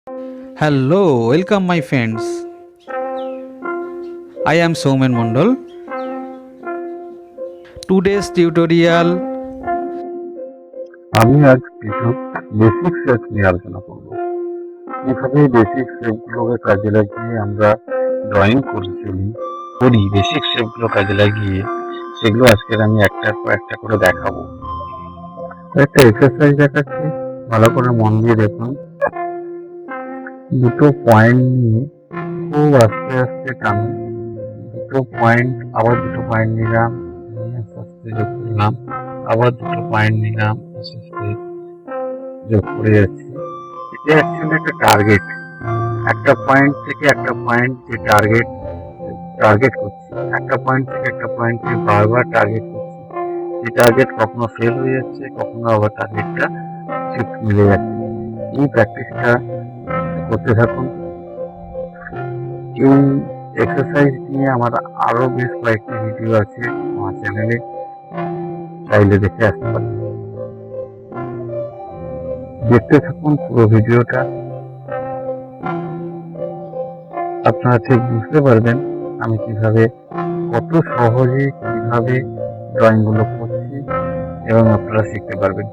Hello, welcome my friends. I am Soumen Mondol. Today's tutorial. আমি আজ কিছু basic shape নিয়ে আলোচনা করব। কিভাবে বেসিক শেপগুলোকে কাজে লাগিয়ে আমরা ড্রয়িং করি বেসিক শেপগুলো কাজে লাগিয়ে সেগুলো আজকের আমি একটার পর একটা করে দেখাবো। একটা এক্সারসাইজ দেখাচ্ছি, ভালো করে মন দিয়ে দেখুন। দুটো পয়েন্ট নিয়ে খুব আস্তে আস্তে টানুন। দুটো পয়েন্ট, আবার দুটো পয়েন্ট নিলাম, আস্তে আস্তে যোগ করলাম, আবার দুটো পয়েন্ট নিলাম, আস্তে আস্তে যোগ করে যাচ্ছি। এটা অ্যাকচুয়ালি একটা টার্গেট। একটা পয়েন্ট থেকে একটা পয়েন্ট যে টার্গেট করছি, একটা পয়েন্ট থেকে একটা পয়েন্টকে বারবার টার্গেট করছি। এই টার্গেট কখনো ফেল হয়ে যাচ্ছে, কখনো আবার টার্গেটটা ঠিক মিলে যাচ্ছে। এই প্র্যাকটিসটা করতে থাকুন। এই এক্সারসাইজ নিয়ে আমার আরো বেশ কয়েকটি ভিডিও আছে আমার চ্যানেলে, চাইলে দেখে আসতে পারেন। দেখতে থাকুন পুরো ভিডিওটা, আপনারা ঠিক বুঝতে পারবেন আমি কত সহজে কিভাবে ড্রয়িং গুলো করছি এবং আপনারা শিখতে পারবেন।